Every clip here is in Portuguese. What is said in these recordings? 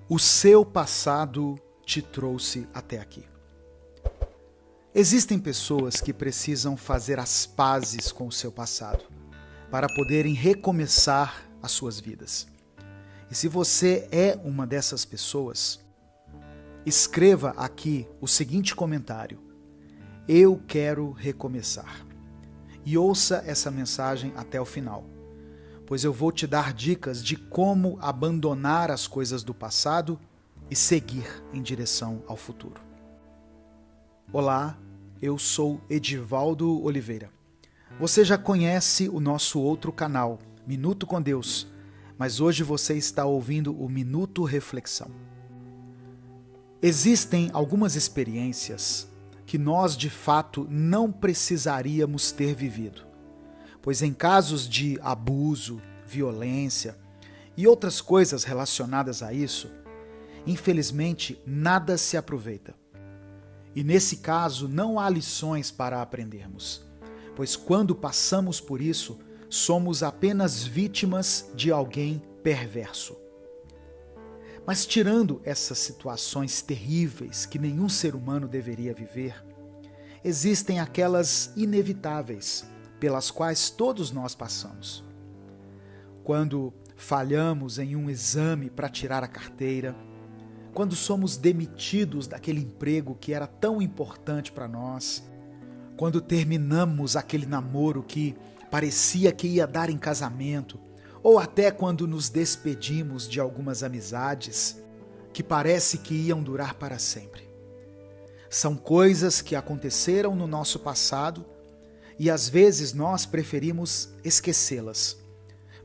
O seu passado te trouxe até aqui. Existem pessoas que precisam fazer as pazes com o seu passado para poderem recomeçar as suas vidas. E se você é uma dessas pessoas, escreva aqui o seguinte comentário: eu quero recomeçar. E ouça essa mensagem até o final, pois eu vou te dar dicas de como abandonar as coisas do passado e seguir em direção ao futuro. Olá, eu sou Edivaldo Oliveira. Você já conhece o nosso outro canal, Minuto com Deus, mas hoje você está ouvindo o Minuto Reflexão. Existem algumas experiências que nós de fato não precisaríamos ter vivido, pois em casos de abuso, violência e outras coisas relacionadas a isso, infelizmente nada se aproveita. E nesse caso não há lições para aprendermos, pois quando passamos por isso, somos apenas vítimas de alguém perverso. Mas tirando essas situações terríveis que nenhum ser humano deveria viver, existem aquelas inevitáveis pelas quais todos nós passamos. Quando falhamos em um exame para tirar a carteira, quando somos demitidos daquele emprego que era tão importante para nós, quando terminamos aquele namoro que parecia que ia dar em casamento, ou até quando nos despedimos de algumas amizades que parece que iam durar para sempre. São coisas que aconteceram no nosso passado e às vezes nós preferimos esquecê-las,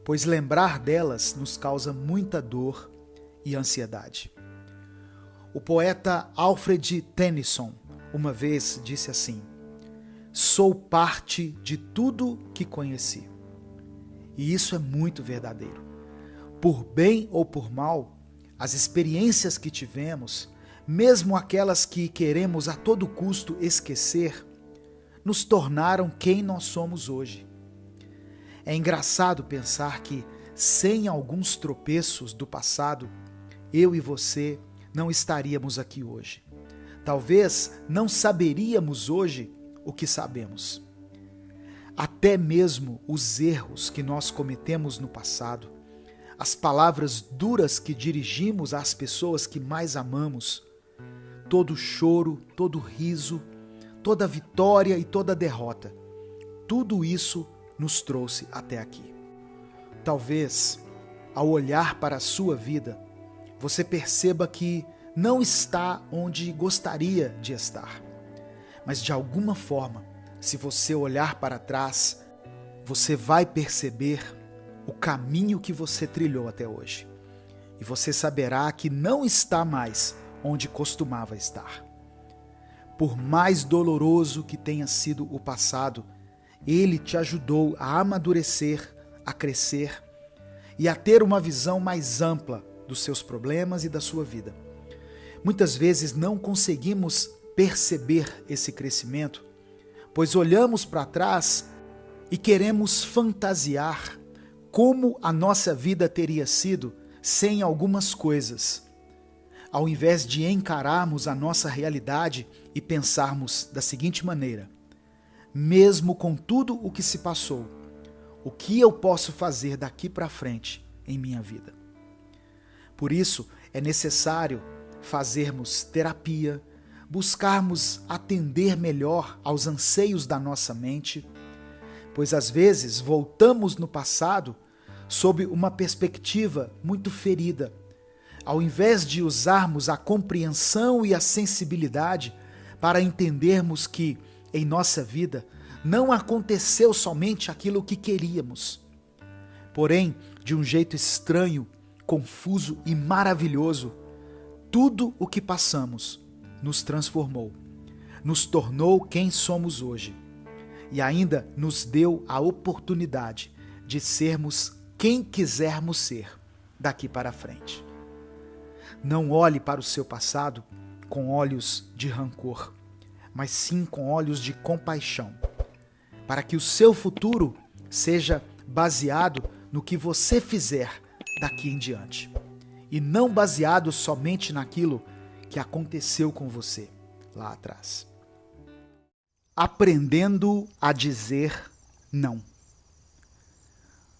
pois lembrar delas nos causa muita dor e ansiedade. O poeta Alfred Tennyson uma vez disse assim: sou parte de tudo que conheci. E isso é muito verdadeiro. Por bem ou por mal, as experiências que tivemos, mesmo aquelas que queremos a todo custo esquecer, nos tornaram quem nós somos hoje. É engraçado pensar que, sem alguns tropeços do passado, eu e você não estaríamos aqui hoje. Talvez não saberíamos hoje o que sabemos. Até mesmo os erros que nós cometemos no passado, as palavras duras que dirigimos às pessoas que mais amamos, todo choro, todo riso, toda vitória e toda derrota, tudo isso nos trouxe até aqui. Talvez, ao olhar para a sua vida, você perceba que não está onde gostaria de estar. Mas de alguma forma, se você olhar para trás, você vai perceber o caminho que você trilhou até hoje. E você saberá que não está mais onde costumava estar. Por mais doloroso que tenha sido o passado, ele te ajudou a amadurecer, a crescer e a ter uma visão mais ampla dos seus problemas e da sua vida. Muitas vezes não conseguimos perceber esse crescimento, pois olhamos para trás e queremos fantasiar como a nossa vida teria sido sem algumas coisas, ao invés de encararmos a nossa realidade e pensarmos da seguinte maneira: mesmo com tudo o que se passou, o que eu posso fazer daqui para frente em minha vida? Por isso, é necessário fazermos terapia, buscarmos atender melhor aos anseios da nossa mente, pois às vezes voltamos no passado sob uma perspectiva muito ferida, ao invés de usarmos a compreensão e a sensibilidade para entendermos que, em nossa vida, não aconteceu somente aquilo que queríamos. Porém, de um jeito estranho, confuso e maravilhoso, tudo o que passamos nos transformou, nos tornou quem somos hoje e ainda nos deu a oportunidade de sermos quem quisermos ser daqui para frente. Não olhe para o seu passado com olhos de rancor, mas sim com olhos de compaixão, para que o seu futuro seja baseado no que você fizer daqui em diante. e não baseado somente naquilo que aconteceu com você lá atrás. Aprendendo a dizer não.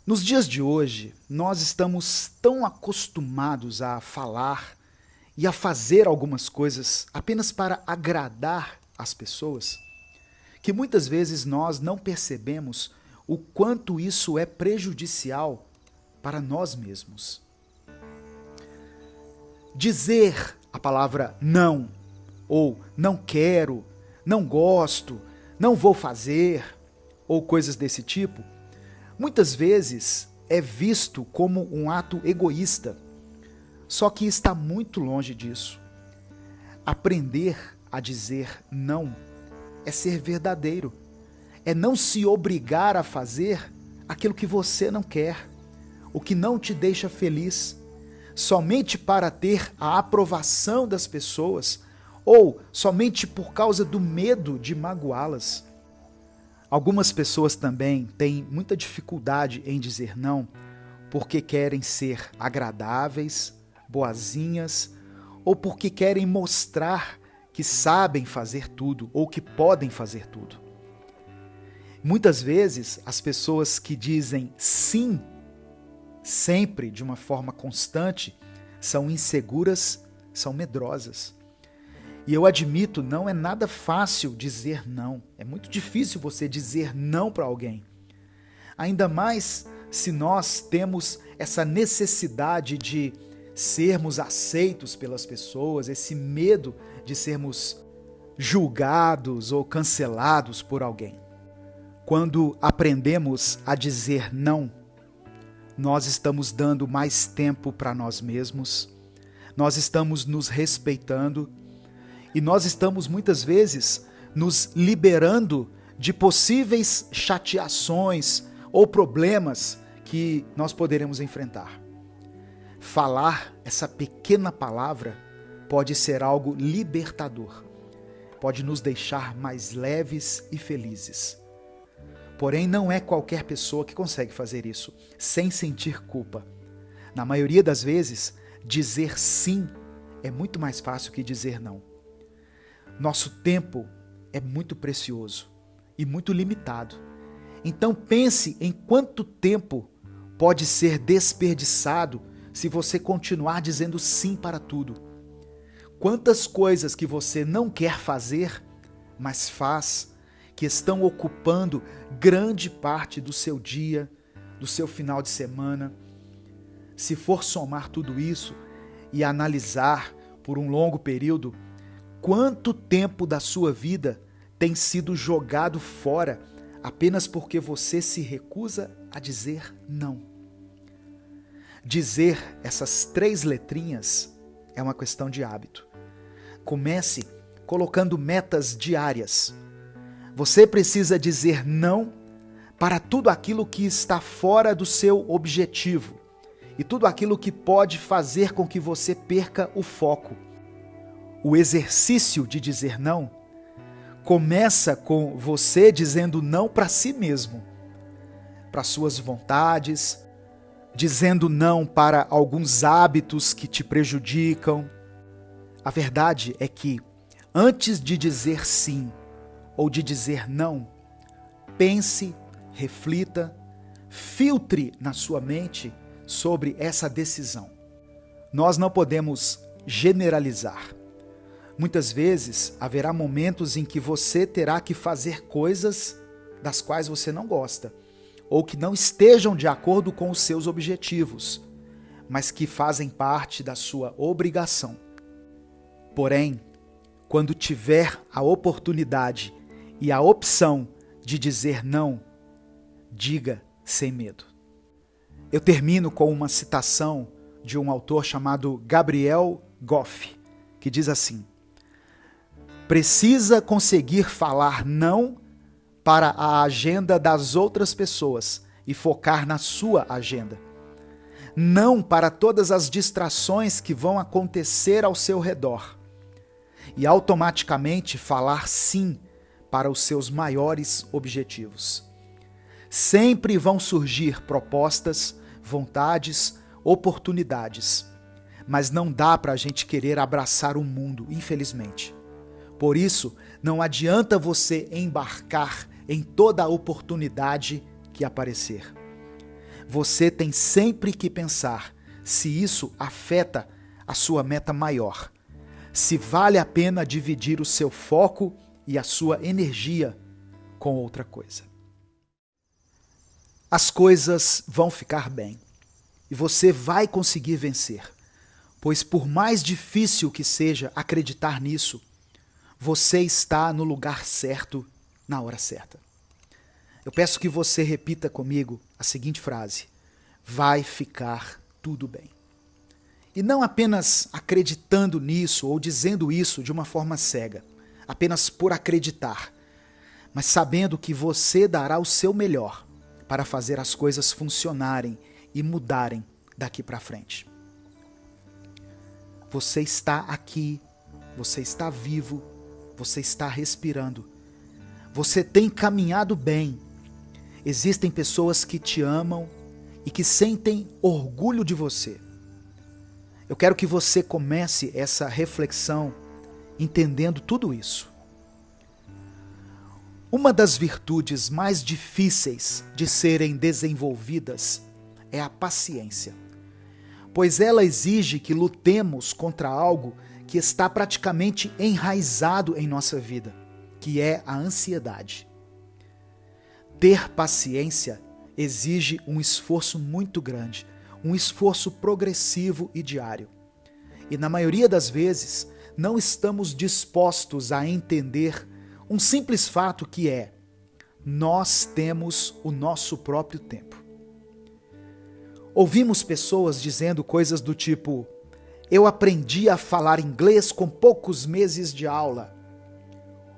Nos dias de hoje, nós estamos tão acostumados a falar e a fazer algumas coisas apenas para agradar as pessoas, que muitas vezes nós não percebemos o quanto isso é prejudicial para nós mesmos. Dizer a palavra não, ou não quero, não gosto, não vou fazer, ou coisas desse tipo, muitas vezes é visto como um ato egoísta, só que está muito longe disso. Aprender a dizer não é ser verdadeiro, é não se obrigar a fazer aquilo que você não quer, o que não te deixa feliz, somente para ter a aprovação das pessoas ou somente por causa do medo de magoá-las. Algumas pessoas também têm muita dificuldade em dizer não porque querem ser agradáveis, boazinhas, ou porque querem mostrar que sabem fazer tudo ou que podem fazer tudo. Muitas vezes, as pessoas que dizem sim, sempre de uma forma constante, são inseguras, são medrosas. E eu admito, não é nada fácil dizer não. É muito difícil você dizer não para alguém. Ainda mais se nós temos essa necessidade de sermos aceitos pelas pessoas, esse medo de sermos julgados ou cancelados por alguém. Quando aprendemos a dizer não, nós estamos dando mais tempo para nós mesmos, nós estamos nos respeitando e nós estamos muitas vezes nos liberando de possíveis chateações ou problemas que nós poderemos enfrentar. Falar essa pequena palavra pode ser algo libertador, pode nos deixar mais leves e felizes. Porém, não é qualquer pessoa que consegue fazer isso sem sentir culpa. Na maioria das vezes, dizer sim é muito mais fácil que dizer não. Nosso tempo é muito precioso e muito limitado. Então pense em quanto tempo pode ser desperdiçado se você continuar dizendo sim para tudo. Quantas coisas que você não quer fazer, mas faz, que estão ocupando grande parte do seu dia, do seu final de semana. Se for somar tudo isso e analisar por um longo período, quanto tempo da sua vida tem sido jogado fora apenas porque você se recusa a dizer não? Dizer essas 3 letrinhas é uma questão de hábito. Comece colocando metas diárias. Você precisa dizer não para tudo aquilo que está fora do seu objetivo e tudo aquilo que pode fazer com que você perca o foco. O exercício de dizer não começa com você dizendo não para si mesmo, para suas vontades, dizendo não para alguns hábitos que te prejudicam. A verdade é que, antes de dizer sim ou de dizer não, pense, reflita, filtre na sua mente sobre essa decisão. Nós não podemos generalizar. Muitas vezes haverá momentos em que você terá que fazer coisas das quais você não gosta, ou que não estejam de acordo com os seus objetivos, mas que fazem parte da sua obrigação. Porém, quando tiver a oportunidade e a opção de dizer não, diga sem medo. Eu termino com uma citação de um autor chamado Gabriel Goff, que diz assim: precisa conseguir falar não para a agenda das outras pessoas e focar na sua agenda. Não para todas as distrações que vão acontecer ao seu redor. E automaticamente falar sim para os seus maiores objetivos. Sempre vão surgir propostas, vontades, oportunidades. mas não dá para a gente querer abraçar o mundo, infelizmente. Por isso, não adianta você embarcar em toda a oportunidade que aparecer. Você tem sempre que pensar se isso afeta a sua meta maior, se vale a pena dividir o seu foco e a sua energia com outra coisa. As coisas vão ficar bem e você vai conseguir vencer, pois por mais difícil que seja acreditar nisso, você está no lugar certo na hora certa. Eu peço que você repita comigo a seguinte frase: vai ficar tudo bem. E não apenas acreditando nisso ou dizendo isso de uma forma cega, apenas por acreditar, mas sabendo que você dará o seu melhor para fazer as coisas funcionarem e mudarem daqui para frente. Você está aqui, você está vivo, você está respirando, você tem caminhado bem. Existem pessoas que te amam e que sentem orgulho de você. Eu quero que você comece essa reflexão entendendo tudo isso. Uma das virtudes mais difíceis de serem desenvolvidas é a paciência, pois ela exige que lutemos contra algo que está praticamente enraizado em nossa vida, que é a ansiedade. Ter paciência exige um esforço muito grande, um esforço progressivo e diário. E na maioria das vezes, não estamos dispostos a entender um simples fato que é: nós temos o nosso próprio tempo. Ouvimos pessoas dizendo coisas do tipo: eu aprendi a falar inglês com poucos meses de aula.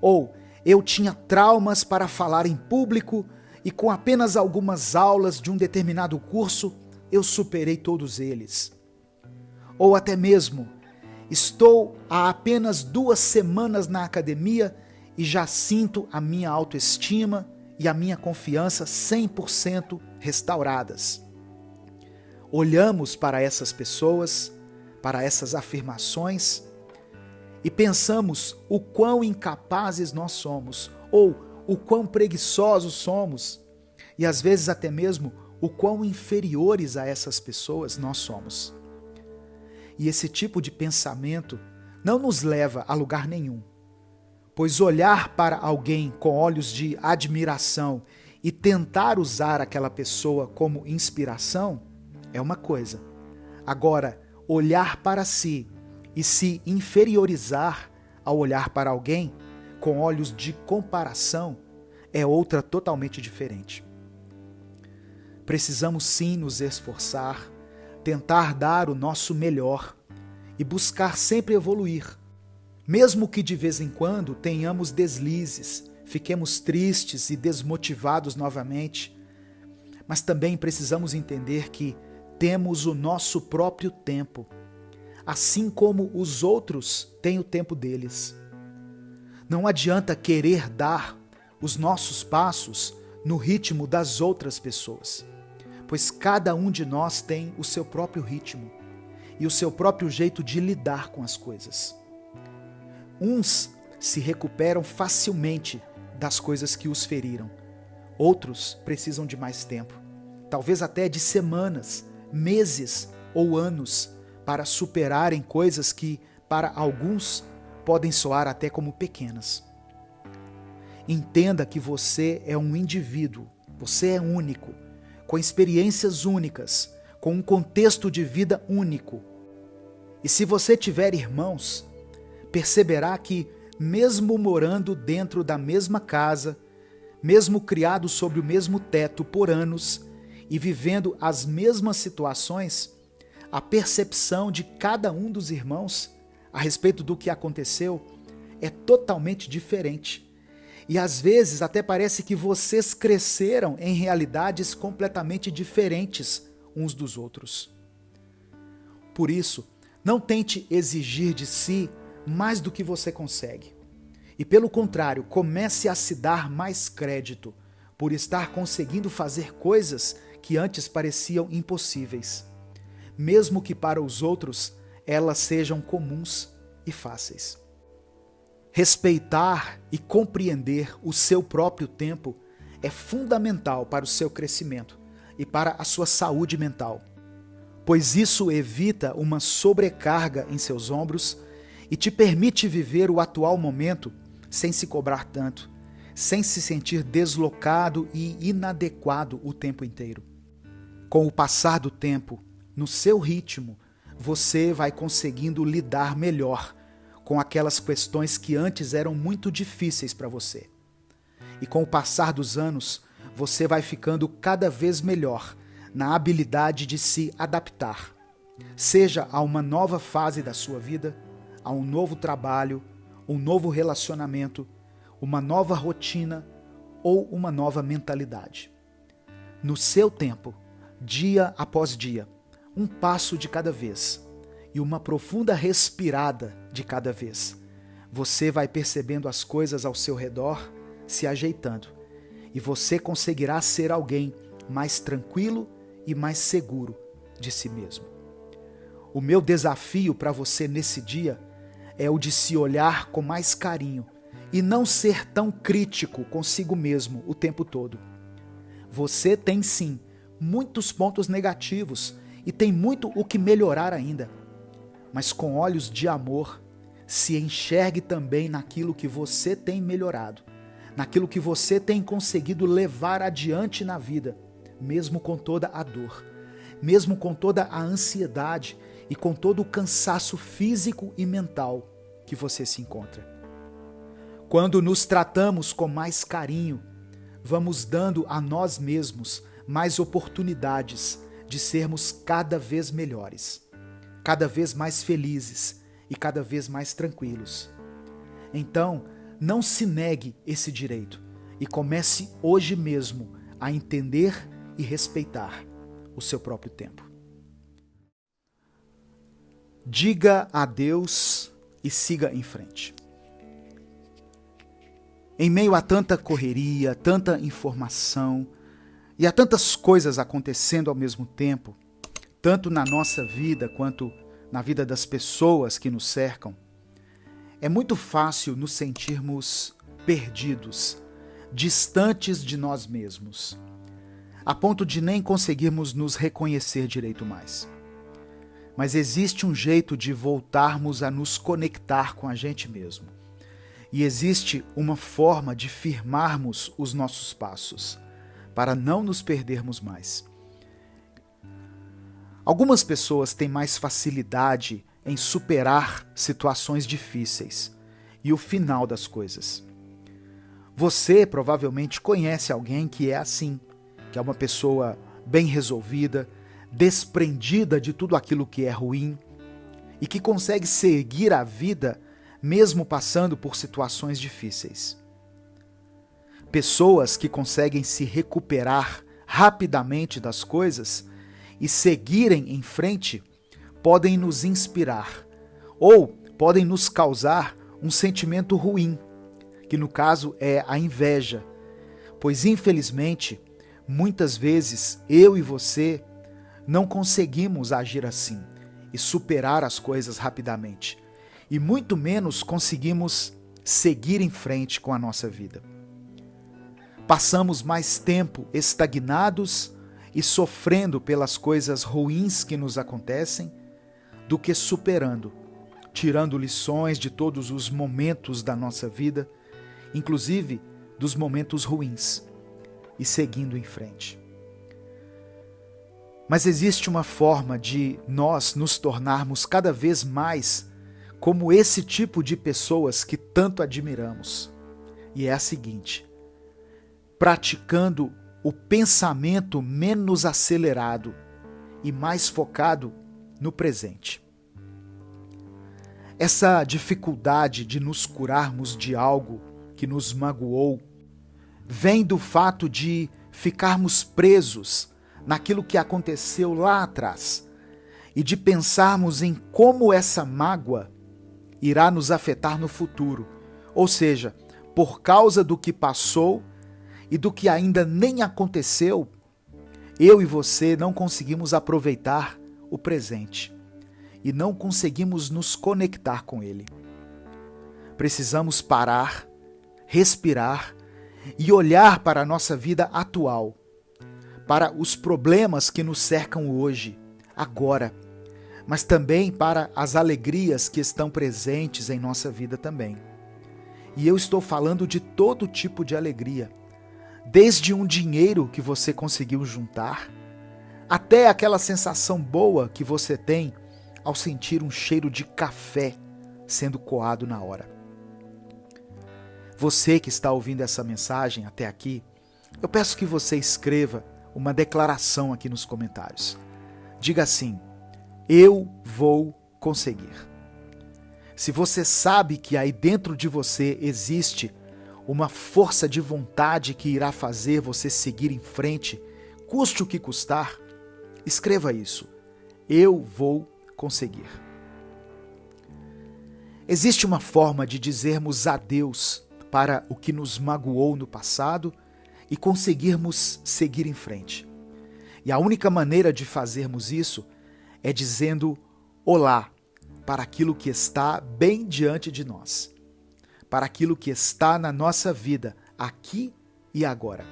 Ou eu tinha traumas para falar em público e com apenas algumas aulas de um determinado curso eu superei todos eles. Ou até mesmo, estou há apenas 2 semanas na academia e já sinto a minha autoestima e a minha confiança 100% restauradas. Olhamos para essas pessoas, para essas afirmações e pensamos o quão incapazes nós somos, ou o quão preguiçosos somos, e às vezes até mesmo o quão inferiores a essas pessoas nós somos. E esse tipo de pensamento não nos leva a lugar nenhum, pois olhar para alguém com olhos de admiração e tentar usar aquela pessoa como inspiração é uma coisa. Agora, olhar para si e se inferiorizar ao olhar para alguém com olhos de comparação é outra totalmente diferente. Precisamos sim nos esforçar, tentar dar o nosso melhor e buscar sempre evoluir. Mesmo que de vez em quando tenhamos deslizes, fiquemos tristes e desmotivados novamente, mas também precisamos entender que temos o nosso próprio tempo, assim como os outros têm o tempo deles. Não adianta querer dar os nossos passos no ritmo das outras pessoas, pois cada um de nós tem o seu próprio ritmo e o seu próprio jeito de lidar com as coisas. Uns se recuperam facilmente das coisas que os feriram, outros precisam de mais tempo, talvez até de semanas, meses ou anos, para superarem coisas que, para alguns, podem soar até como pequenas. Entenda que você é um indivíduo, você é único, com experiências únicas, com um contexto de vida único. E se você tiver irmãos, perceberá que, mesmo morando dentro da mesma casa, mesmo criados sob o mesmo teto por anos e vivendo as mesmas situações, a percepção de cada um dos irmãos a respeito do que aconteceu é totalmente diferente. E às vezes até parece que vocês cresceram em realidades completamente diferentes uns dos outros. Por isso, não tente exigir de si mais do que você consegue. E pelo contrário, comece a se dar mais crédito por estar conseguindo fazer coisas que antes pareciam impossíveis. Mesmo que para os outros elas sejam comuns e fáceis. Respeitar e compreender o seu próprio tempo é fundamental para o seu crescimento e para a sua saúde mental, pois isso evita uma sobrecarga em seus ombros e te permite viver o atual momento sem se cobrar tanto, sem se sentir deslocado e inadequado o tempo inteiro. Com o passar do tempo, no seu ritmo, você vai conseguindo lidar melhor com aquelas questões que antes eram muito difíceis para você. E com o passar dos anos, você vai ficando cada vez melhor na habilidade de se adaptar, seja a uma nova fase da sua vida, a um novo trabalho, um novo relacionamento, uma nova rotina ou uma nova mentalidade. No seu tempo, dia após dia, um passo de cada vez e uma profunda respirada de cada vez, você vai percebendo as coisas ao seu redor se ajeitando e você conseguirá ser alguém mais tranquilo e mais seguro de si mesmo. O meu desafio para você nesse dia é o de se olhar com mais carinho e não ser tão crítico consigo mesmo o tempo todo. Você tem sim muitos pontos negativos e tem muito o que melhorar ainda, mas com olhos de amor, se enxergue também naquilo que você tem melhorado, naquilo que você tem conseguido levar adiante na vida, mesmo com toda a dor, mesmo com toda a ansiedade e com todo o cansaço físico e mental que você se encontra. Quando nos tratamos com mais carinho, vamos dando a nós mesmos mais oportunidades de sermos cada vez melhores, cada vez mais felizes e cada vez mais tranquilos. Então, não se negue esse direito e comece hoje mesmo a entender e respeitar o seu próprio tempo. Diga adeus e siga em frente. Em meio a tanta correria, tanta informação e a tantas coisas acontecendo ao mesmo tempo, tanto na nossa vida quanto na vida das pessoas que nos cercam, é muito fácil nos sentirmos perdidos, distantes de nós mesmos, a ponto de nem conseguirmos nos reconhecer direito mais. Mas existe um jeito de voltarmos a nos conectar com a gente mesmo. E existe uma forma de firmarmos os nossos passos, para não nos perdermos mais. Algumas pessoas têm mais facilidade em superar situações difíceis e o final das coisas. Você provavelmente conhece alguém que é assim, que é uma pessoa bem resolvida, desprendida de tudo aquilo que é ruim e que consegue seguir a vida mesmo passando por situações difíceis. Pessoas que conseguem se recuperar rapidamente das coisas e seguirem em frente podem nos inspirar ou podem nos causar um sentimento ruim, que no caso é a inveja, pois infelizmente, muitas vezes eu e você não conseguimos agir assim e superar as coisas rapidamente. E muito menos conseguimos seguir em frente com a nossa vida. Passamos mais tempo estagnados e sofrendo pelas coisas ruins que nos acontecem do que superando, tirando lições de todos os momentos da nossa vida, inclusive dos momentos ruins, e seguindo em frente. Mas existe uma forma de nós nos tornarmos cada vez mais como esse tipo de pessoas que tanto admiramos. E é a seguinte: praticando o pensamento menos acelerado e mais focado no presente. Essa dificuldade de nos curarmos de algo que nos magoou vem do fato de ficarmos presos naquilo que aconteceu lá atrás e de pensarmos em como essa mágoa irá nos afetar no futuro, ou seja, por causa do que passou e do que ainda nem aconteceu, eu e você não conseguimos aproveitar o presente. e não conseguimos nos conectar com Ele. Precisamos parar, respirar e olhar para a nossa vida atual, para os problemas que nos cercam hoje, agora, mas também para as alegrias que estão presentes em nossa vida também. E eu estou falando de todo tipo de alegria, desde um dinheiro que você conseguiu juntar, até aquela sensação boa que você tem ao sentir um cheiro de café sendo coado na hora. Você que está ouvindo essa mensagem até aqui, eu peço que você escreva uma declaração aqui nos comentários. Diga assim: eu vou conseguir. Se você sabe que aí dentro de você existe uma força de vontade que irá fazer você seguir em frente, custe o que custar, escreva isso. Eu vou conseguir. Existe uma forma de dizermos adeus para o que nos magoou no passado e conseguirmos seguir em frente. E a única maneira de fazermos isso é dizendo olá para aquilo que está bem diante de nós, para aquilo que está na nossa vida, aqui e agora.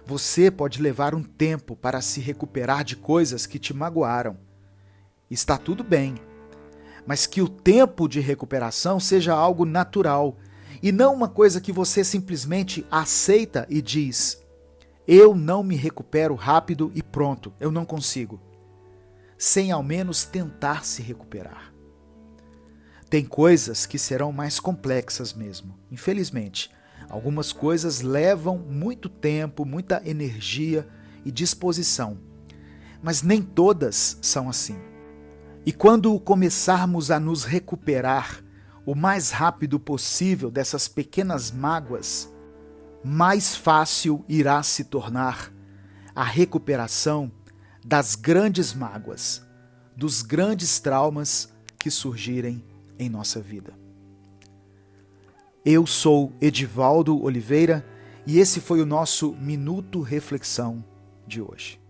Você pode levar um tempo para se recuperar de coisas que te magoaram. Está tudo bem, mas que o tempo de recuperação seja algo natural e não uma coisa que você simplesmente aceita e diz: eu não me recupero rápido e pronto, eu não consigo, sem ao menos tentar se recuperar. Tem coisas que serão mais complexas mesmo, infelizmente. Algumas coisas levam muito tempo, muita energia e disposição, mas nem todas são assim. E quando começarmos a nos recuperar o mais rápido possível dessas pequenas mágoas, mais fácil irá se tornar a recuperação das grandes mágoas, dos grandes traumas que surgirem em nossa vida. Eu sou Edivaldo Oliveira e esse foi o nosso Minuto Reflexão de hoje.